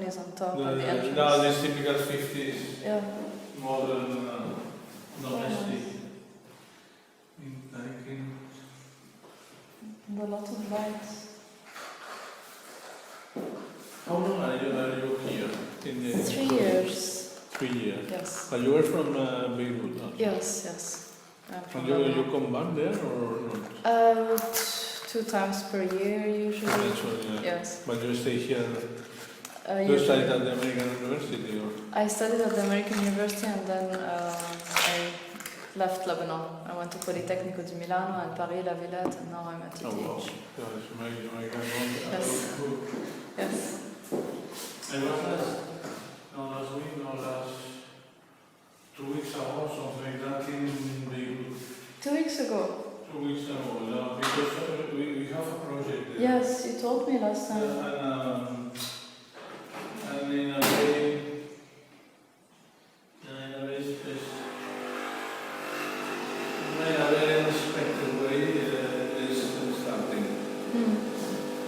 is on top of the entrance. No, this typical 50s Yeah. modern domestic. And a lot of lights. How long are you here? In the 3 years. 3 years. Yes. But you were from Beirut, no? Yes, yes. I'm from And you Lebanon. come back there or not? 2 times per year usually. That's what, yeah. Yes. But you stay here. You Usually. studied at the American University, or? I studied at the American University and then I left Lebanon. I went to Politecnico di Milano and Paris La Villette and now I'm at ETH. Oh wow! Yeah, it's American one. Yes. Yes. I was last week, last 2 weeks ago, something like that in Beirut. 2 weeks ago. 2 weeks ago, yeah, because we have a project there. Yes, you told me last time. And in a very unexpected way, it's starting.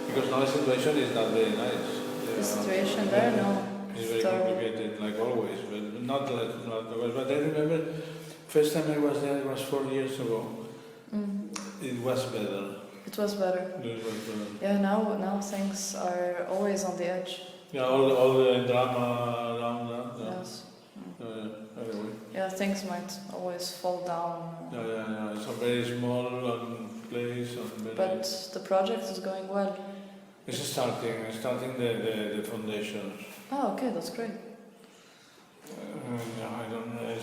Because now the situation is not very nice. The situation there, no. It's very Terrible. complicated, like always, but not always. But I remember, first time I was there, it was 4 years ago. It was better. It was better. It was better. Yeah, now things are always on the edge. Yeah, all the drama around that. Yeah. Yes. Anyway. Yeah, things might always fall down. Yeah. It's a very small place. And very But the project is going well. it's starting the foundations. Oh, okay, that's great. I don't know.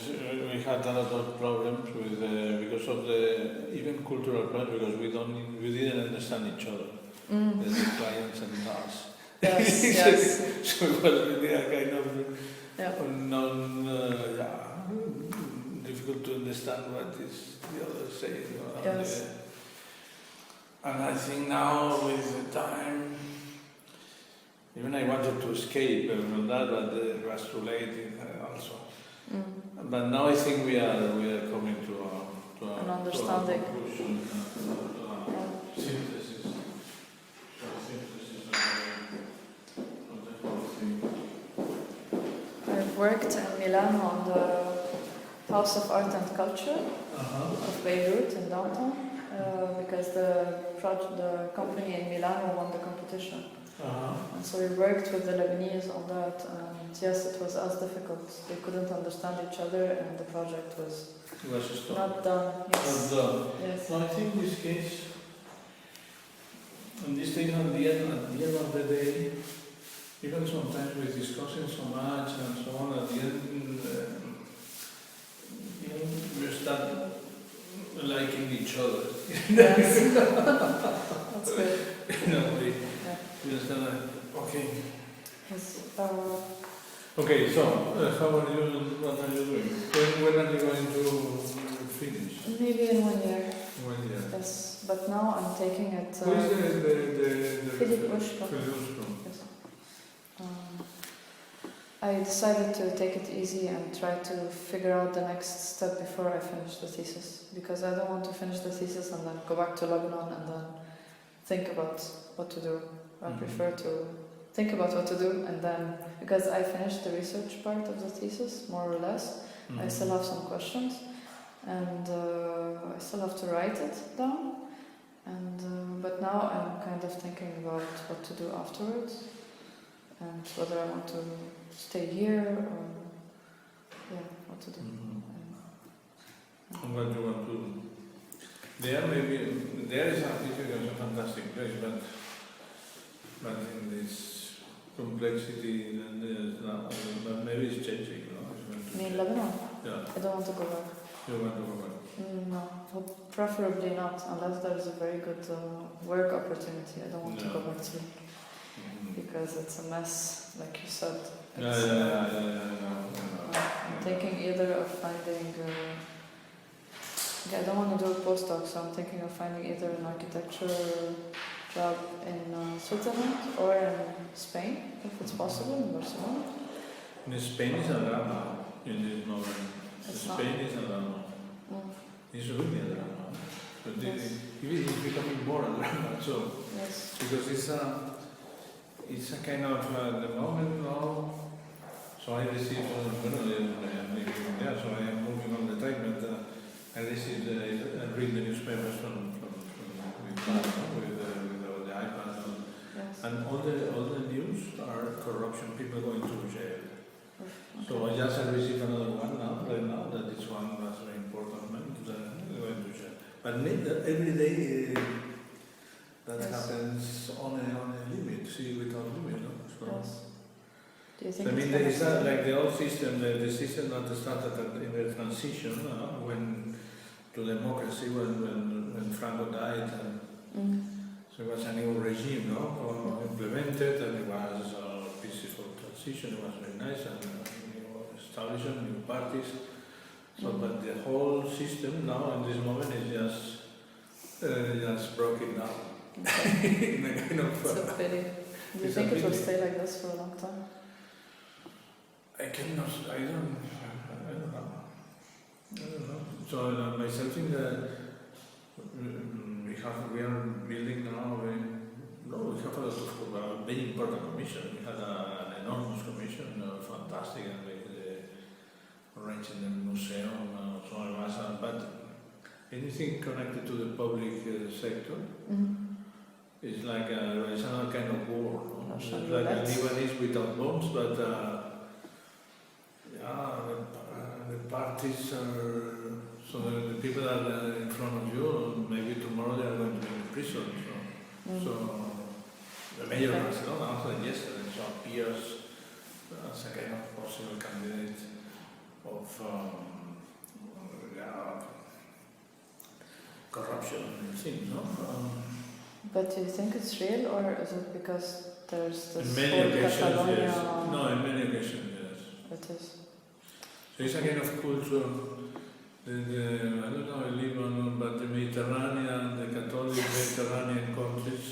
We had a lot of problems with because of the even cultural problems because we didn't understand each other, the clients and us. Yes, yes. So it was really a kind of Yeah. difficult to understand what is the other saying. Yes. And I think now with the time, even I wanted to escape from that, but it was too late also. But now I think we are coming to An understanding. To a conclusion, to a synthesis. Of the whole thing. I've worked in Milano on the House of Art and Culture of Beirut in downtown because the company in Milano won the competition. And so we worked with the Lebanese on that, and yes, it was as difficult. They couldn't understand each other, and the project was not done. Yes. Not done. Yes. So I think this case, and this thing at the end of the day, even sometimes we're discussing so much and so on, at the end, we start liking each other. Yes. That's good. We start like, okay. Yes. Okay, so how are you? What are you doing? When are you going to finish? Maybe in 1 year. 1 year. Yes, but now I'm taking it. Who is the Philip Rushko. Yes. I decided to take it easy and try to figure out the next step before I finish the thesis, because I don't want to finish the thesis and then go back to Lebanon and then think about what to do. I prefer to think about what to do and then, because I finished the research part of the thesis, more or less, I still have some questions and I still have to write it down. And but now I'm kind of thinking about what to do afterwards and whether I want to stay here or what to do. And what do you want to do? There is a fantastic place, but in this complexity, then there's not, but maybe it's changing, no? You mean Lebanon? Yeah. I don't want to go back. You want to go back? No, preferably not, unless there is a very good work opportunity. I don't want to go back to it because it's a mess, like you said. I'm thinking either of finding. I don't want to do a postdoc, so I'm thinking of finding either an architecture job in Switzerland or in Spain, if it's possible, in Barcelona. In Spain is a drama in this moment. Spain is a drama. It's really a drama. But it's becoming more a drama, so. Yes. Because it's a kind of the moment now So I received, so I am moving all the time, but I received, I read the newspapers from with all the iPads, Yes. and all the news are corruption, people going to jail. Okay. So I just received another one now, right now, that this one was very important, man, going to jail. But every day that Yes. happens on a limit, see, without limit, no? So, Yes. Do you so think I mean, it's there gonna is not stay? like the old system, the system that started in the transition when to democracy when Franco died, and Mm. so it was a new regime, implemented, and it was a peaceful transition. It was very nice, and establishing new parties. So, but the whole system now in this moment is just broken down Okay. in a kind of. It's a pity. Do you It's think a it will pity. stay like this for a long time? I cannot. I don't know. So myself in the we are building now. We have a lot of very important commission. We had an enormous commission, fantastic, and arranging the museum. So it was, but anything connected to the public sector is like it's another kind of war. No? It's Russian like a roulette. Lebanese without bombs, but the parties are. So the people that are in front of you, maybe tomorrow they are going to be in prison. So the mayor of Barcelona also yesterday appears as a kind of possible candidate of corruption and things, no? But do you think it's real, or is it because there's In this many whole occasions, Catalonia? yes. No, in many occasions, yes. It is. So it's a kind of culture. I don't know, Lebanon, but the Mediterranean, the Catholic Mediterranean countries,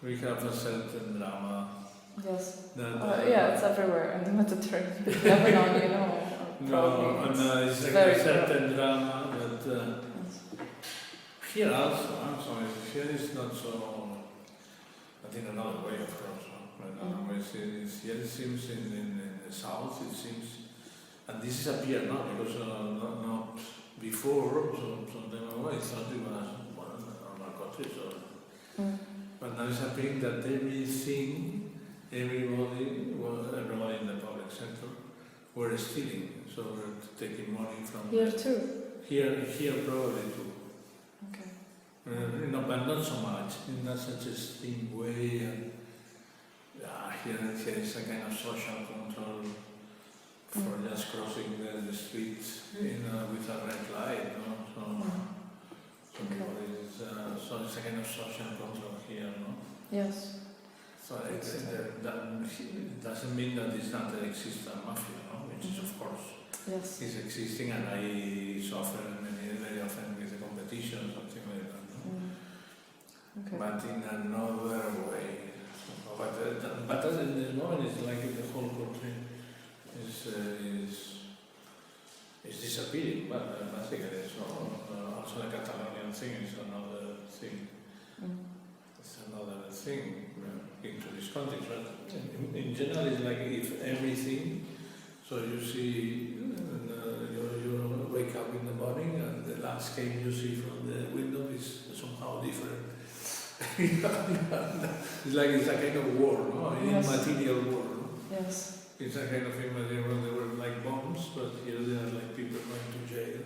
we have a certain drama. Yes. That, Yeah, it's everywhere in the Mediterranean. Lebanon, you know, no, probably. and it's very a certain drama that Yes. here also, I'm sorry, here is not so, but in another way, of course. But here it seems in the south, it seems. And this is appeared now because not before, so then I thought it was one of the normal countries. But now it's appearing that everything, everybody in the public sector were stealing. So we're taking money from Here too. Here probably too. Okay. No, but not so much. In not such a steam way. And here is a kind of social control. For just crossing the streets with a red light, no? So it's a kind of social control here, no? Yes. So that doesn't mean that it's not an existent mafia, no? Which is of course Yes. is existing, and I suffer very often with the competition, something like that, no? Okay. But in another way. But in this moment, it's like the whole country is disappearing, but basically, so also the Catalonian thing is another thing. It's another thing into this context, but in general, it's like if everything. So you see, you wake up in the morning, and the landscape you see from the window is somehow different. It's like it's a kind of war, no? Yes. Immaterial war. No? Yes. It's a kind of immaterial. They were like bombs, but here they are like people going to jail.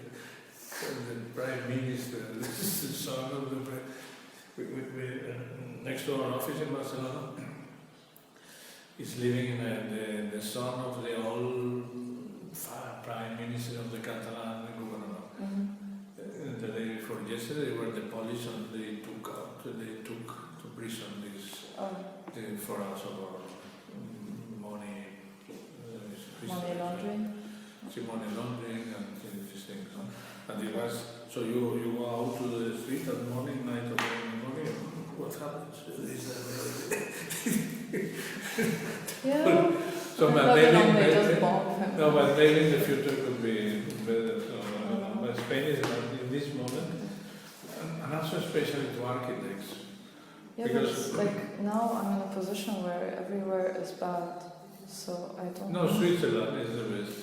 And the Prime Minister, this is the son of the next to our office in Barcelona, is living in the son of the old Prime Minister of the Catalan government. The day before yesterday, they were the police, and they took to prison this the 4 hours of money laundering. Money laundering and these things. And it was so you go out to the street at morning, 9 o'clock in the morning. What happens? Yeah. So Lebanon, they just maybe bomb him. no, but maybe in the future could be better. So, but Spain is not in this moment, and also especially to architects. Yeah, but it's like now I'm in a position where everywhere is bad. so I don't No, know. Switzerland is the best.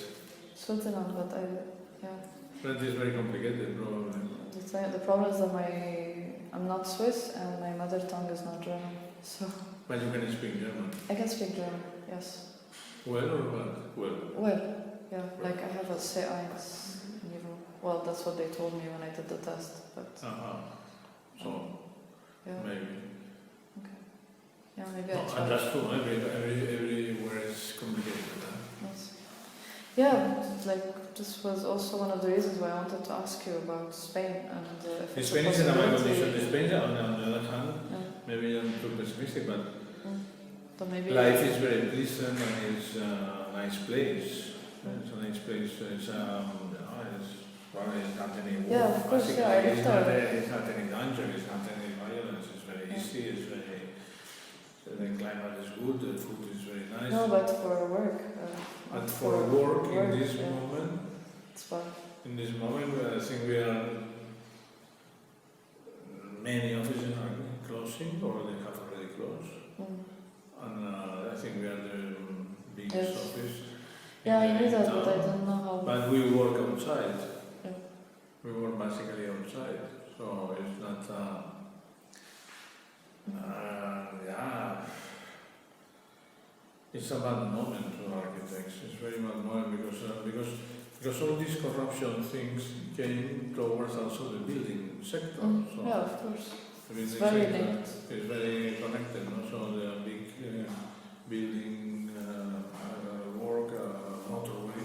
Switzerland, but French is very complicated, probably. the problem is that I'm not Swiss and my mother tongue is not German, so But you can speak German. I can speak German, yes. Well or what? Well. Well, yeah, like I have a C1 niveau. Well, that's what they told me when I did the test, but So, yeah, maybe. yeah, maybe I No, try. and that's true. Everywhere is complicated. Huh? Yes. Yeah, like this was also one of the reasons why I wanted to ask you about Spain and if it's Spain a is in a possibility. condition. Spain, on the other hand, Yeah. maybe I'm too pessimistic, but So maybe life is very pleasant and it's a nice place. It's a nice place. It's it's not any war. Yeah, of course, basically. yeah, I lived It's not any danger. It's not any violence. It's very easy. It's very. The climate is good. The food is very nice. No, but for work. But for work in this yeah. moment, It's fun. in this moment, I think we are many offices are closing or they have already closed, and I think we are the biggest Yes. office. Yeah, I in knew that, town. but I didn't know how. But we work outside. Yeah. We work basically outside, so it's not. Yeah. It's a bad moment for architects. It's very bad moment because all these corruption things came towards also the building sector. So Yeah, of course. the building It's very sector linked. is very connected. No? So the big building work, motorway.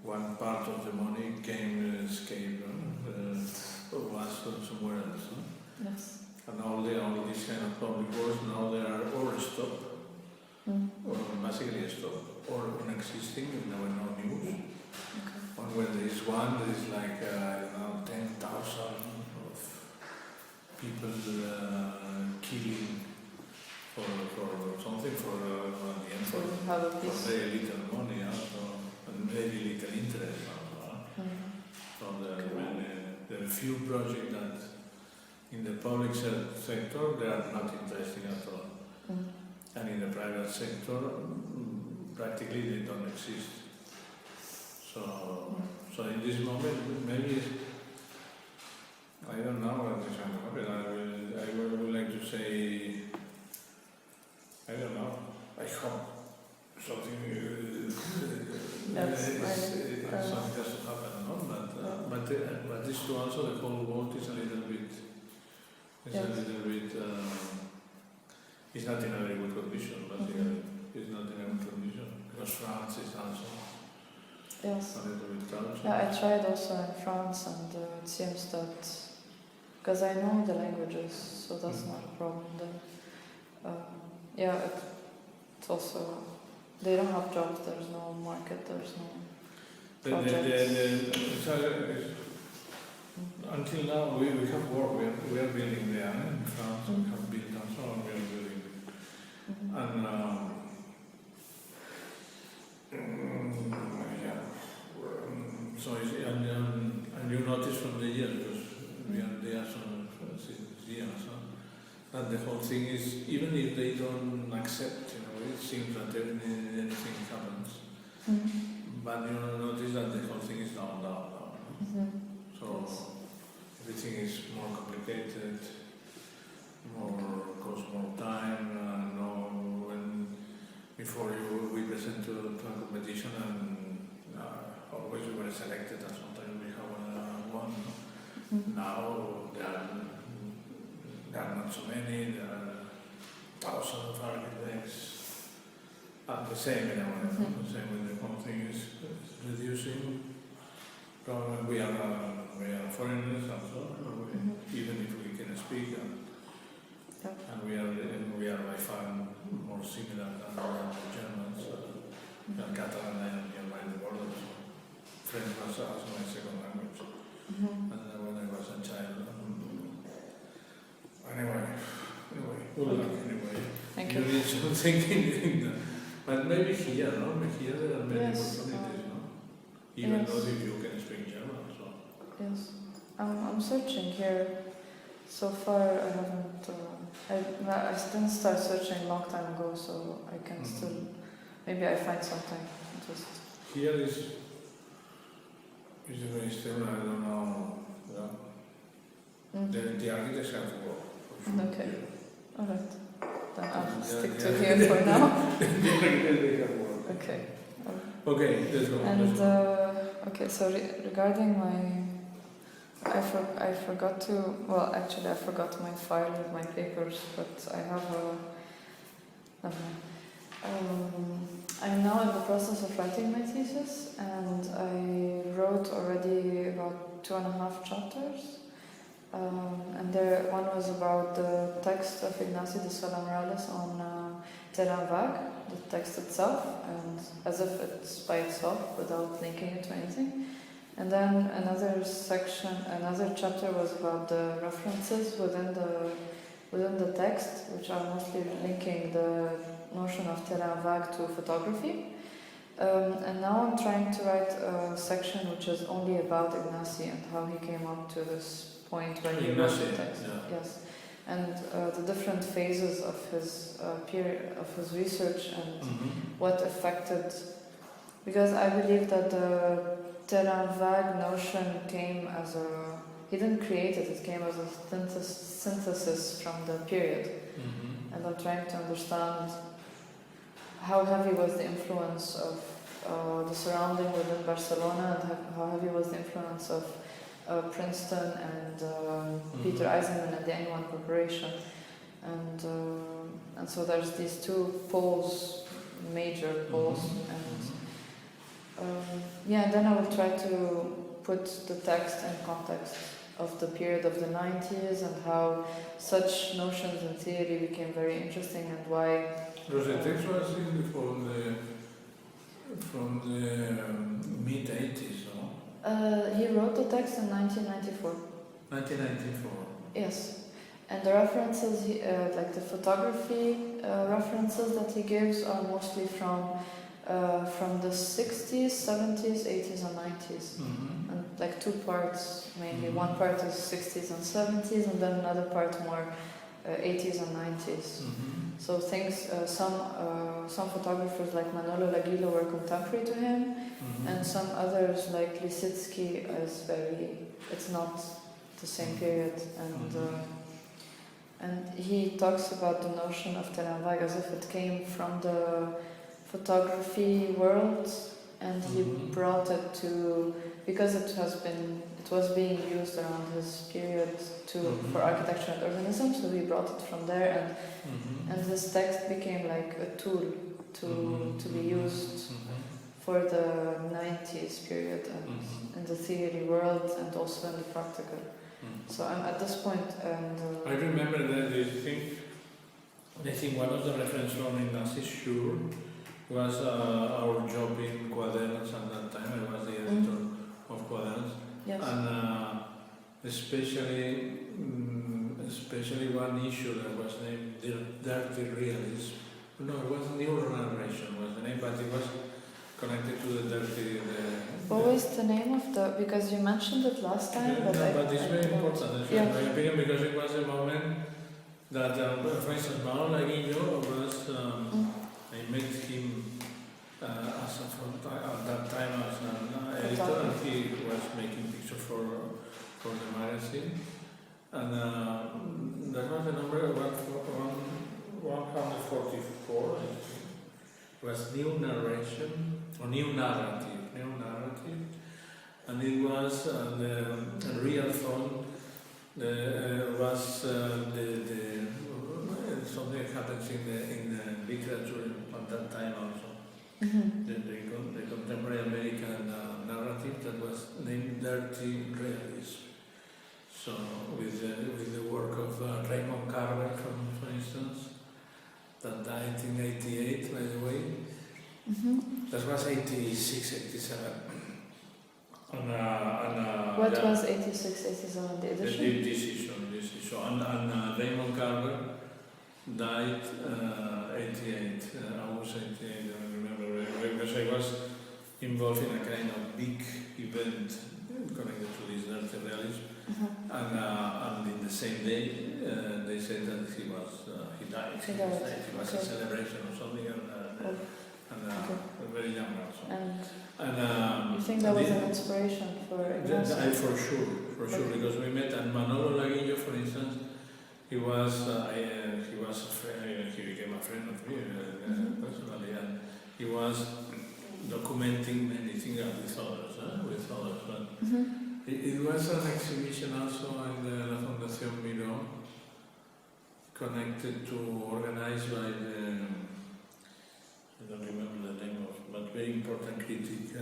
One part of the money came escaped was somewhere else. No? Yes. And all these kind of public works now they are all stopped. Or basically stopped or non-existing, you never know news. Okay. Or when there is one, there is like, I don't know, 10,000 of people killing for something for the end So for, we have a for piece. very little money also, and very little interest also. So the few projects that in the public sector, they are not interesting at all. And in the private sector, practically they don't exist. So in this moment, maybe I don't know what is going to happen. I would like to say, I don't know. I hope something something has to happen, no? But this to also the whole world is a little bit. It's a little bit. It's not in a very good condition, basically. It's not in a good condition because France is also Yes. a little bit down. Yeah, I tried also in France, and it seems that because I know the languages, so that's not a problem. Then, it's also they don't have jobs. There's no market. There's no projects. Until now, we have work. We are building there in France. We have built also, and we are building. And so and you notice from the years because we are there since years that the whole thing is even if they don't accept, it seems that anything happens. But you notice that the whole thing is down. So everything is more complicated, costs more time. Before we present to a competition and always we were selected and sometimes we have won. Now there are not so many, there are thousands of architects. And the same the same when the whole thing is reducing. We are foreigners also, even if we can speak. And we are by far more similar than the Germans, and Catalan and nearby the border. So French was also my second language. And when I was a child. Anyway, good luck anyway. Thank You you. need something in that. But maybe here, no? Here there are many Yes, opportunities, no? Even yes. though if you can speak German, so. Yes, I'm searching here. So far, I haven't. I didn't start searching a long time ago, so I can still maybe I find something. Just Here is very still, I don't know. The architects have to work. For sure. Okay. All right. Then I'll Yeah, stick yeah. to here for now. The architects have work. Okay. Okay, let's go. And okay, so regarding my, I forgot to. Well, actually, I forgot my file with my papers, but I have a. Never mind. I'm now in the process of writing my thesis, and I wrote already about 2.5 chapters. And one was about the text of Ignacio de Sola Morales on Terra Vague, the text itself, and as if it's by itself without linking it to anything. And then another chapter was about the references within the text, which are mostly linking the notion of Terra Vague to photography. And now I'm trying to write a section which is only about Ignacio and how he came up to this point when he wrote the text. Yeah. Yes, and the different phases of his period of his research and what affected. Because I believe that the Terra Vague notion came as a. He didn't create it; it came as a synthesis from the period. And I'm trying to understand how heavy was the influence of the surrounding within Barcelona, and how heavy was the influence of Princeton and Peter Eisenman and the N1 Corporation, and so there's these two poles, major poles, and then I will try to put the text in context of the period of the 90s and how such notions in theory became very interesting and why. Because the text was from the mid 80s, no? He wrote the text in 1994. 1994. Yes, and the references, like the photography references that he gives, are mostly from the 60s, 70s, 80s, and 90s, and like two parts mainly. One part is 60s and 70s, and then another part more 80s and 90s. So things, some photographers like Manolo Laguilo were contemporary to him, and some others like Lisitsky it's not the same period, and he talks about the notion of Terra Vague as if it came from the photography world, and he brought it to, because it was being used around his period for architecture and urbanism, so he brought it from there, and this text became like a tool to be used for the 90s period and in the theory world and also in the practical. So I'm at this point, and I remember that I think one of the references from Ignacio sure was our job in Quaderns at that time. I was the editor of Quaderns. yes. And especially one issue that was named Dirty Realism. No, it was New Narration was the name, but it was connected to the dirty. What was the name of the? Because you mentioned it last time, Yeah, but it's very important, in my opinion, because it was a moment that, for instance, Manolo Laguillo was. I met him at that time as an editor, and he was making pictures for the magazine. And that was the number 144, I think. It was New Narration, or New Narrative, and it was the real phone. Was something that happens in the literature at that time also. The contemporary American narrative that was named Dirty Realism. So with the work of Raymond Carver, for instance, that died in 88, by the way. That was 86, 87. What was 86, 87, the edition? This issue. And Raymond Carver died 88, August 88, I remember, because I was involved in a kind of big event connected to this dirty realism. And in the same day, they said that he died. It was a celebration or something, and Okay. very young also. And you think that was an inspiration for Ignacio? For sure, Okay. because we met, and Manolo Laguillo, for instance, he was a friend, he became a friend of me personally, and he was documenting many things with others. But it was an exhibition also in the La Fundación Miró, connected to, organized by the, I don't remember the name of, but very important critic,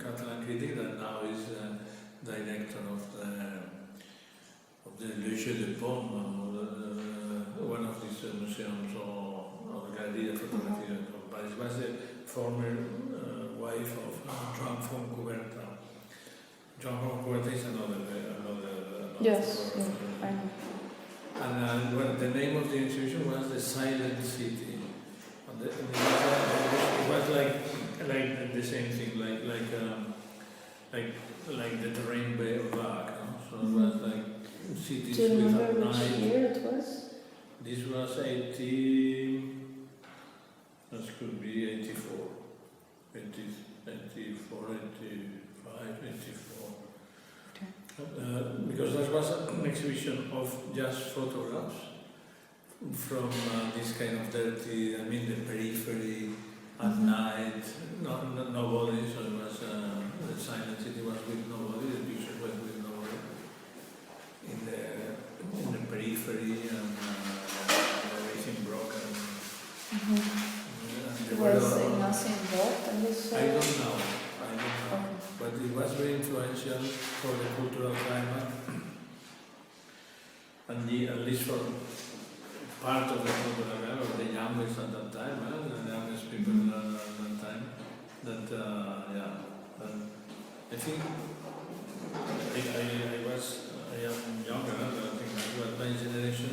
Catalan critic that now is director of the Le Jeu de Paume, one of these museums or Galeria de Fotografía of Paris. Was the former wife of Joan Fontcuberta. Joan Fontcuberta is another Yes, photographer. I know. And well, the name of the exhibition was The Silent City. And it was like the same thing, like the terrain back. No? So it was like cities Do you remember without which night. year it was? This was 80. This could be 84. 84, 85, 84. Okay. Because that was an exhibition of just photographs from this kind of dirty, the periphery at night, nobody, so it was the silent city was with nobody, the picture was with nobody, in the periphery and everything broken. And there were Was Ignacio involved in this? I don't know, Okay. but it was very influential for the cultural climate, and at least for part of the cultural climate, of the youngest at that time, the youngest people at that time, that, I think I am younger, I think I was my generation,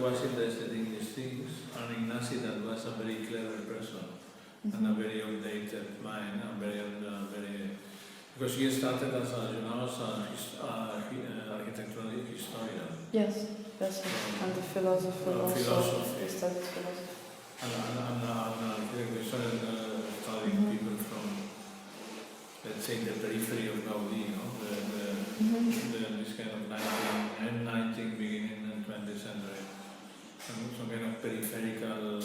was interested in these things, and Ignacio that was a very clever person, and a very outdated mind, because he started as an architectural historian. Yes, that's it. And the philosopher also. Philosophy. He studied philosophy. And we started studying people from, let's say, the periphery of Gaudi, this kind of 19th, beginning and 20th century, some kind of peripheral.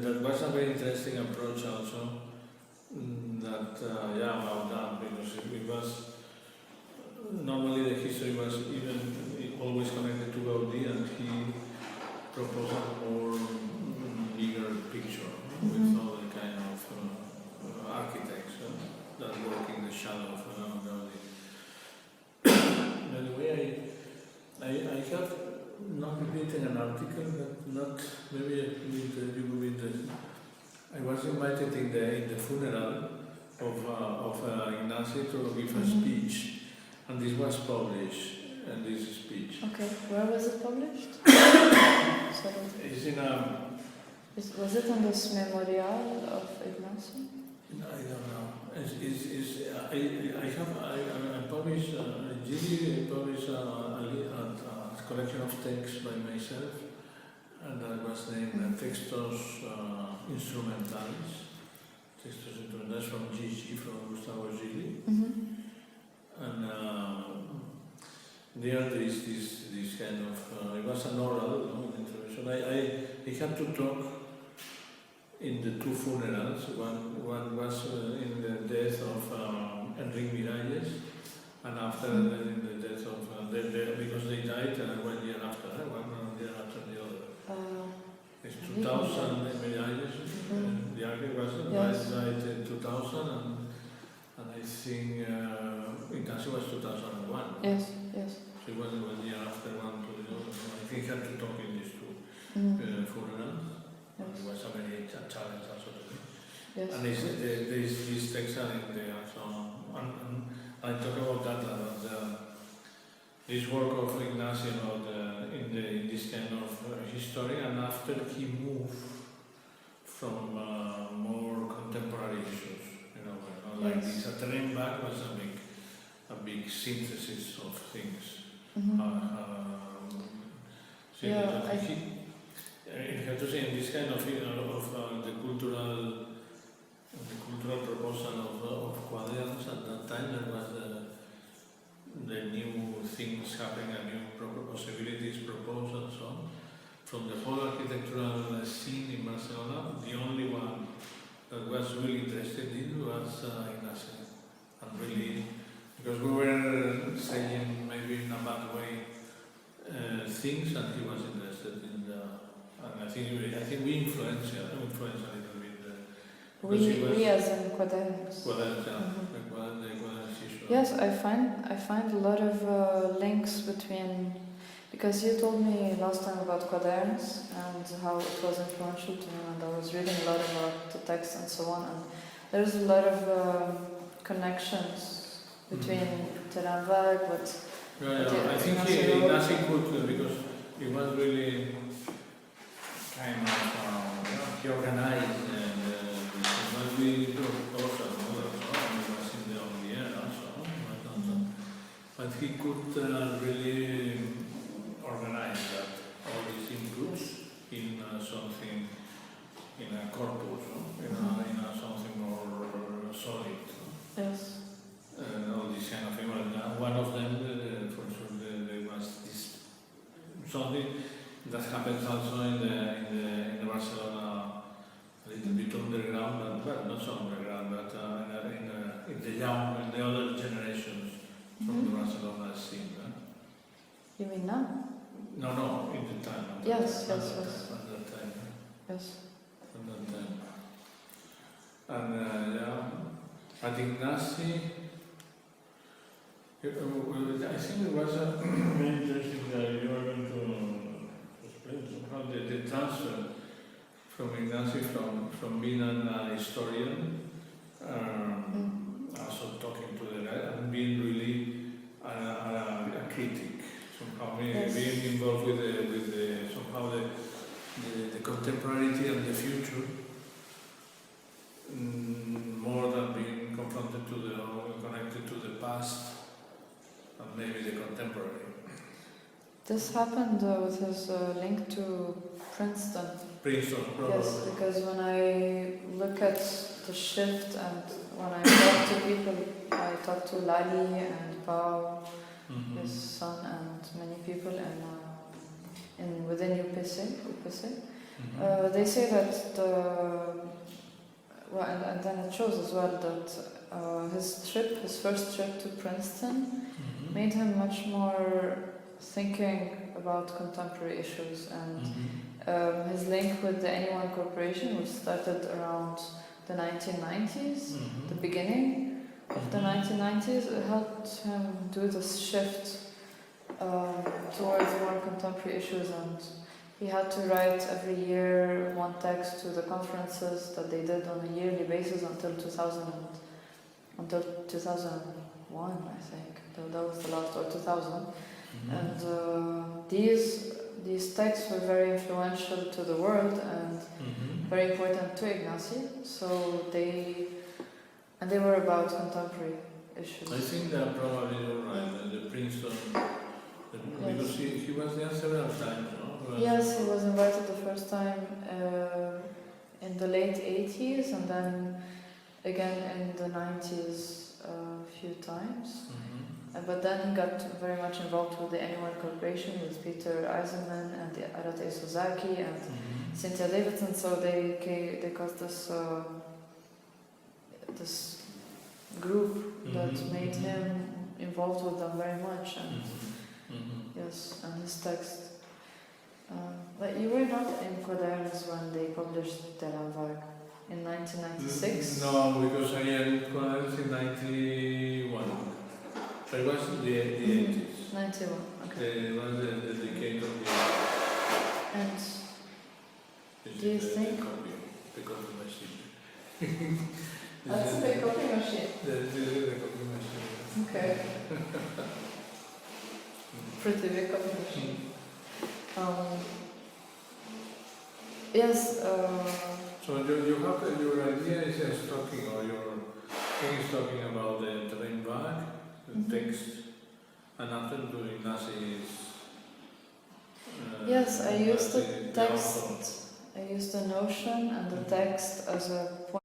That was a very interesting approach also. About that, because it was normally the history was always connected to Gaudi, and he proposed a more bigger picture with all the kind of architects that work in the shadow of Gaudi. By the way, I have not written an article, but not maybe you will be interested. I was invited in the funeral of Ignacio to give a speech, and this was published. And this speech. Okay, where was it published? It's in Was it on this memorial of Ignacio? I don't know. I published. Gigi published a collection of texts by myself, and that was named Textos Instrumentales. Textos Instrumentales from Gigi, from Gustavo Gili. And there is this kind of, it was an oral introduction. I had to talk in the two funerals. One was in the death of Enrique Miralles, and after in the death of, because they died 1 year after, 1 year after the other. It's 2000, Miralles, the architect died in 2000, and I think Ignacio was 2001. Yes. So it was 1 year after one to the other. I think he had to talk in these two funerals. Yes. It was a very challenge also to me. Yes. And these texts are in there. So, and I talk about that, this work of Ignacio in this kind of history, and after he moved from more contemporary issues, like this. A terrain back was a big synthesis of things. I I have to say, in this kind of the cultural proposal of Quaderns at that time. There was the new things happening, a new possibilities proposed and so on. From the whole architectural scene in Barcelona, the only one that was really interested in was Ignacio. And really, because we were saying maybe in a bad way things, and he was interested in the. And I think we influenced a little bit. We as in Quaderns. Quaderns, yeah. Mhm. The Quaderns issue. Yes, I find a lot of links between, because you told me last time about Quaderns and how it was influential to me, and I was reading a lot about the text and so on, and there's a lot of connections between Terrain Vague, but I think Ignacio could, because he was really kind of he organized and it was really close and all that, and he was in the air also. But he could really organize that, all these inputs in something, in a corpus, in something more solid. yes. All these kind of things. One of them, for sure, there was this something that happens also in the Barcelona, a little bit underground, but not so underground, but in the other generations from the Barcelona scene. You mean now? No, in the time. Yes. At that time. Yes. At that time. And at Ignacy, I think it was very interesting that you are going to explain somehow the transfer from Ignacy from being a historian, also talking to the guy, and being really a critic. Somehow being involved with the contemporarity and the future, more than being confronted connected to the past and maybe the contemporary. This happened with his link to Princeton. Princeton, probably. Yes, because when I look at the shift and when I talk to people, I talk to Lali and Pau, his son, and many people within UPC. They say that and then it shows as well that his first trip to Princeton made him much more thinking about contemporary issues, and his link with the Anyone Corporation, which started around the 1990s, the beginning of the 1990s, it helped him do this shift towards more contemporary issues, and he had to write every year one text to the conferences that they did on a yearly basis until 2001, I think. That was the last, or 2000. And these texts were very influential to the world and very important to Ignacy. So they were about contemporary issues. I think that probably you're right. The Princeton, because he was there several times. No? Yes, he was invited the first time in the late 80s, and then again in the 90s a few times. But then he got very much involved with the Anyone Corporation, with Peter Eisenman and Arate Suzaki and Cynthia Davidson. So they got this group that made him involved with them very much. And yes, and his text. But you were not in Quaderns when they published Terrain Vague in 1996? No, because I entered Quaderns in 91. So it was in the 80s. 91, okay. It was the decade of the. And do you think? The copy machine. That's a big copy machine. The copy machine. Okay. Pretty big copy machine. Yes. So your idea is just talking, or your thing is talking about the Terrain Vague, the text, and after doing Ignacy's. Yes, I used the text I used the Notion and the text as a point